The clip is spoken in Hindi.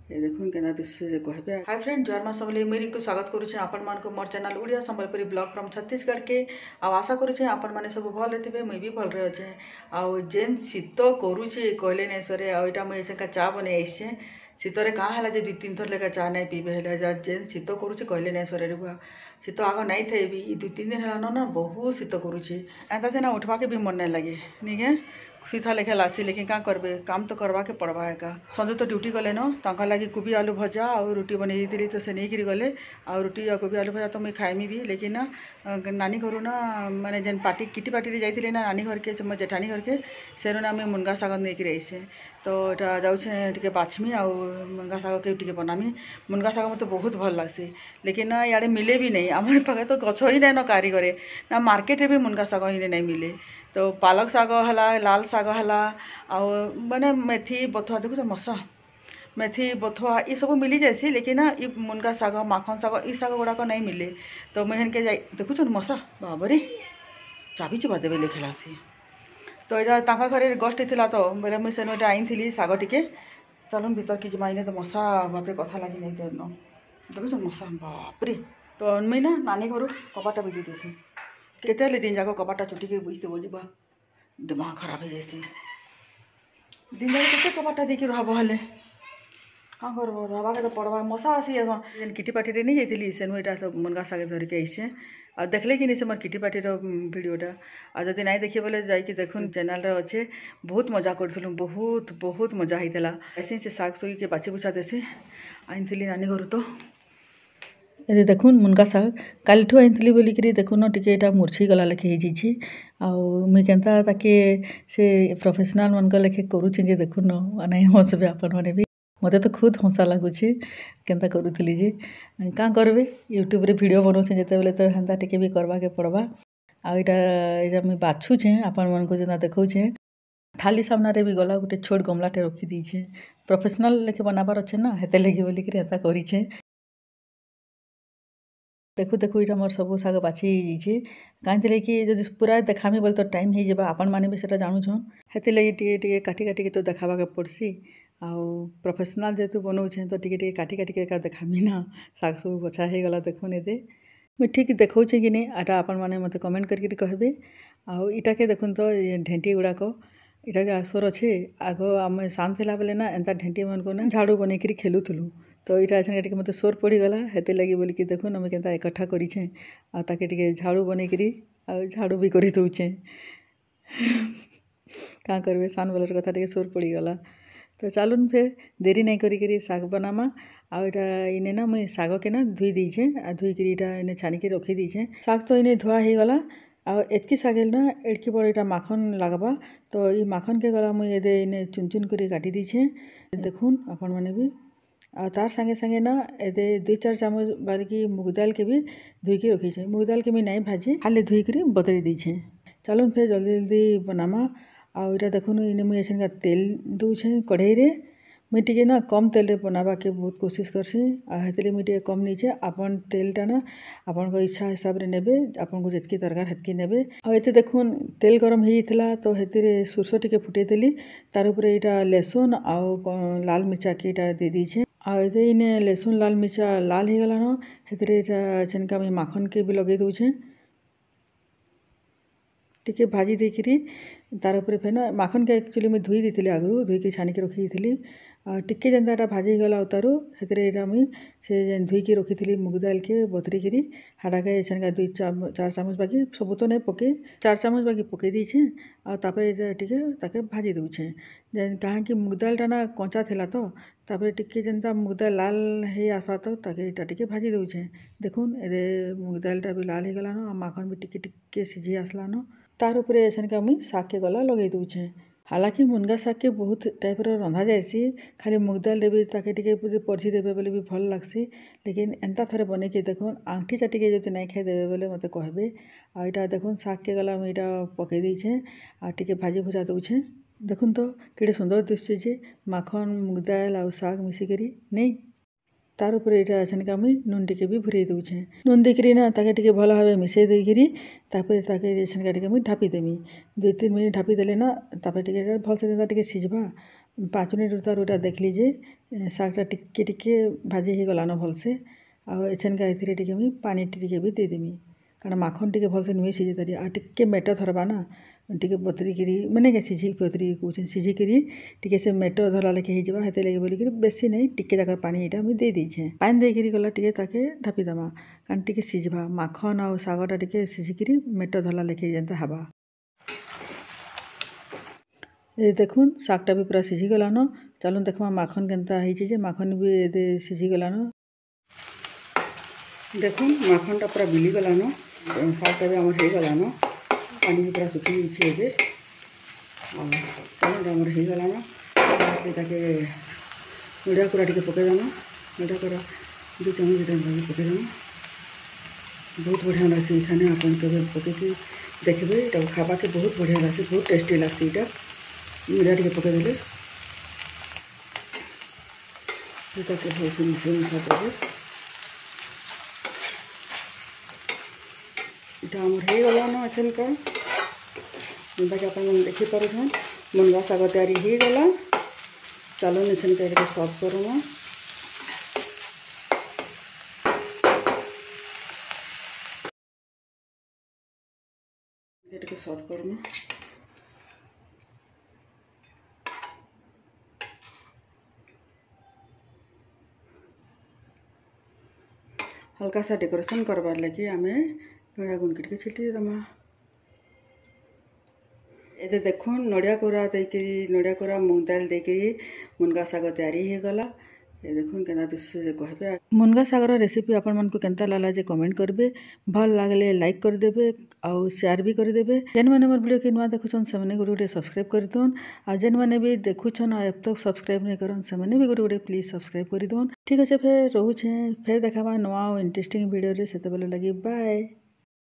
ये देखुन केना दृश्य जे कहबे। हाय फ्रेंड, जय मां समलेई। मेरी को स्वागत करूछे आपण मान को मोर channel Odia Sambalpuri blog from Chhattisgarh के। आ आशा करूछे आपण माने सब भल हेतिबे, मुई भी भल रे अछे। आ जेन शीत करूछे कहले नै सरे। आ एटा मुई एसे का चा बने आइछे। शीतरे का हला जे 2-3 थर लेका चा नै पीबे हेले जा जेन शीत करूछे कहले नै सरे रे बुआ। शीत आग नै थे भी 2-3 दिन हला न बहुत शीत करूछे। एता से ना उठवा के भी मन नै लागे निगे सीधा लेखे लासी। लेकिन क्या करबे, काम तो करवा के पड़वा है का। संजय तो ड्यूटी गले न तांका लगी कोबी आलू भजा और रोटी बनै दी तो से नहीं गले। आ रोटी और कोबी आलू भजा तो मुई खाइमी भी। लेकिन ना नानी घर ना माने जेन पार्टी किटी पार्टी जाइए ना नानी घर के मोर जेठानी घर के सेनु ना आम मुनगा शाग नहीं आइसे। तो यहाँ जाऊे टे बाछमी आ मुनगा शाग के टे बनामी। मुनगा शाग मत बहुत भल लगसी। लेकिन ना इे मिले भी नहीं आम पाखे तो गछ ही ना कारीगरे ना मार्केट भी मुनगा शाग ही नहीं मिले। तो पालक शाग है, लाल शाग है, माने मेथी बथुआ देखो मसा मेथी बथुआ ये सब मिली जासी। लेकिन ना ये मुनगा शाग माखन शाग ये शाग गुड़ाक नहीं मिले। तो मुझे के जाए देखुन मसा बाबरे चाबी चुबा देवे लिखलासी। तो यहाँ घरे गस्ट थी तो बोले मुझे सेन आई थी शाग टे चलन भीतर कि माइने तो मसा बापरे कथा लगी नहीं तो देखुन मसा बापरे। तो मुई ना नानी घर कबाटा भी देसी केते दिन जाक कबाटा चुटिके बुझते बोलबा दिमाग खराब हो जासी। दिन जाक केते कबाटा देके रहब हेले क्या करब, रहबा के तो पड़वा। मशा आसी जेन किटी पार्टी नहीं जाइली सेनु यहाँ सब मुनगा शाग धरिके आइसे। आ देखले कि नहीं से मोर किटी पार्टीर भिडियोटा। आ जदि नहीं देखिए बोले जाइए देखुन चैनल अच्छे। बहुत मजा करूँ, बहुत बहुत मजा होता। ऐसे से शाग सुगी के बाची बुचा देसी आनी नानी घर। तो ये देखुन मुनगा शाग कालीठू आनी बोलिक देखुन टिके मूर्छी गला लेखे हो मुई केन्ता ताके से प्रोफेशनल मन लेखे करुचे देखुन नहीं हसबे आपण मैंने भी। मते तो खुद हंसा लगुच केन्ता करूली जे क्या करबे यूट्यूब रे वीडियो बनाऊे जिते बेले तो हेन्ता टिके भी करवा के पड़वा। आईटा मुई बाछुचे आपण मन को जेना देखौछे। थाली सामने भी गला गोटे छोट गमलाटे रखी दीछे। प्रोफेशनल लेखे बनाबार अच्छे ना हेते लगे बोलिक हेन्ता करिछे। देखु देखु यहाँ मोर सब शाग बाछी जाइए कहीं कि जब पूरा देखामी बोले तो टाइम हो जाए। आपण मैंने भी से जानूछन हेती लगी टे काटी काटिक तो देखाबा के पड़सी। आउ प्रोफेशनल जेहेतु बनाऊे तो टे काटी काटिक एका देखामी ना शाग सब बछा हो गला। देखुन ये मुझे ठीक देखौचे कि नहीं आटा आपण मैंने मत कमेंट करके कहबे। आउ इटा के देखुन तो ढेंटी गुड़ाक इटा के आसर अच्छे। आग आम शांत थिला बेले ना एंता ढेंटी मन को ना झाड़ू बनईकि खेलुलु। तो यहाँ अच्छे मत सोर पड़गला हेते लगी बोलिकी देखुन आम के एकठा करें आके झाड़ू बनईकि झाड़ू भी कर दौचे क्या करबे सान बेलर कथा टे सोर पड़गला। तो चलुन फिर देरी नहीं करी शाग बनामा। आटा इने ना मुई शाग के ना धुई दीछे आ धुईकि इने छानिक रखी दीछे। शाग तो इने धुआ हो गला। एतकी शागे ना एड़की बड़ यहाँ माखन लगवा। तो ये माखन के गला मुई ये इने चुन चुन कर काटी दीछे देखुन आपण मैंने भी। आ तार संगे संगे ना ये 2-4 चामच बारिकी मुग दाल के भी धुईकि रखीछे। मुग दाल के भी नहीं भाजी खाली धुईकि बदली दीछे। चलुन फिर जल्दी जल्दी बनामा। आटा देखुन इने मुझे ऐसा तेल दूचे कढ़ाई रे। मुई टे ना कम तेल रे बनाबा के बहुत कोशिश करसी। हेतले मुई टे कम नीचे आपन तेलटा ना आपन को इच्छा हिसाब रे नेबे आपन को जितकी दरकार हेतकी नेबे। आते देखुन तेल गरम होइथिला तो हेतिरे सुरसो टिके फुटे देली तार उपरे इटा लहसुन आउ लाल मिर्चा के इटा दे दीछे। आते इने लहसुन लाल मिर्चा लाल हो गला न हेतिरे छनका मुई माखन के भी लगे दउछे टिके भाजी देकरी तार उपरे फेर ना माखन के एक्चुअली मुई धुई देती आगु धुईकि छानिक रखी थी। टिके जेनता भाजी गला उतारू हेतिरे मुई से धुईकि रखी थी मुग दाल के बतुरिकी हाड़ाके छनका 2-4 चामच बाकी सब तो नहीं पके 4 चामच बाकी पकई दीछे। आगे टे भाजी दउछे कहाँ कि मुग दालटा ना कंचा थिला तो तापर टिके जेनता मुग दाल लाल हो आसवा तो ताके टिके भाजी दउछे। देखुन ए मुग दालटा भी लाल हो गला न माखन भी टिके टिके सिझी आसला न तार उपरे छनका मुई शाग के गला लगे दउछे। हालांकि मुनगा शाग के बहुत टाइप रंधा जाएसी खाली मुग दाल रे भी ताके टिके परझी देबे बोले भी भल लागसी। लेकिन एंता थरे बनेके देखुन आंगठी चाटिके जदि नहीं खाई देबे बोले मते कहबे। आ इटा देखुन शाग के गला मुई इटा पकई दीछे आ टिके भाजी भुजा दउछे। देखुन तो केड़े सुंदर दिशुचे जे माखन मुग दाल आ शाग मिसिकरी नहीं तार उपरे इटा छनका मुई नून टिके भी भुरई दउछे। नून देकरी ना ताके टिके भल भावे मिसई देकरी तापर ताके छनका टिके मुई ढापी देमी 2-3 मिनट ढापी देले ना तापर टिके भल से टिके सिझबा। 5 मिनिट उतार देखली जे शागटा टिके टिके भाजी हो गलान भलसे आछनका ए टिके मुई पानी टिके भी देदेमी कारण माखन टिके भलसे नुहे सीझे तारी आ टिके मेट धरबा ना टिके बतरिकी मैंने के सीझी बतरिकी कौन सीझिकी टिके से मेट धरला लेके हो हेते लगे बोलिक बेसी नहीं टिके जाकर पानी यहाँ मुझे दे देछे पानी देकर गला टिके ताके ढापीदेमा कारण टिके सीझा माखन आ शागटा टिके सीझिकी मेट धरला लेके जेनता हवा ये देखुन शागटा भी पूरा सीझी गलान चलुन देखमा माखन केनता है माखन भी ये सीझी गलान देखुन माखनटा पूरा बिली गलान शागटा भी आमर हो गलान पानी भी पूरा सुखी जाइए चलुन आमर हो गलान ताके नड़िया कोरा टिके पकईदेमा नड़िया कोरा 2 चम्मच पकईदेमा बहुत बढ़िया लगे खाने आपन के पकईकि देखिए ये खावा के बहुत बढ़िया लगे बहुत टेस्टी लगे यहाँ नड़िया टिके पकईदे भलसे मिसई मिसा देवे यहाँ आमर हो गलान अचनका जेनता कि आप देखिपार मुनगा शाग तैयारी हो गला चलो अचनका ये सर्व करमा ये सर्व करमा हल्का सा डेकोरेशन करवार लगी आम नड़िया गुंड के छिटी देमा ये देखो नड़िया कोरा देकरी नड़िया कोरा मूंग दाल देकरी मुनगा शाग तैयारी हो गला ये देखो केना दिशे कहबे मुनगा शागर रेसिपी आपण मन को केनता लागला जे कमेंट करबे भल लागले लाइक कर देबे आउ शेयर भी कर देबे जेन माने मोर वीडियो के नुआ देखुछन से माने गोटे सब्सक्राइब कर दोन आ जेन माने भी देखुछन अब तक सब्सक्राइब नहीं करन से माने भी गोटे प्लीज सब्सक्राइब कर दोन ठीक আছে फिर रहूछे फिर देखाबा नुआ इंटरेस्टिंग वीडियो रे सेते बेले लगी बाय।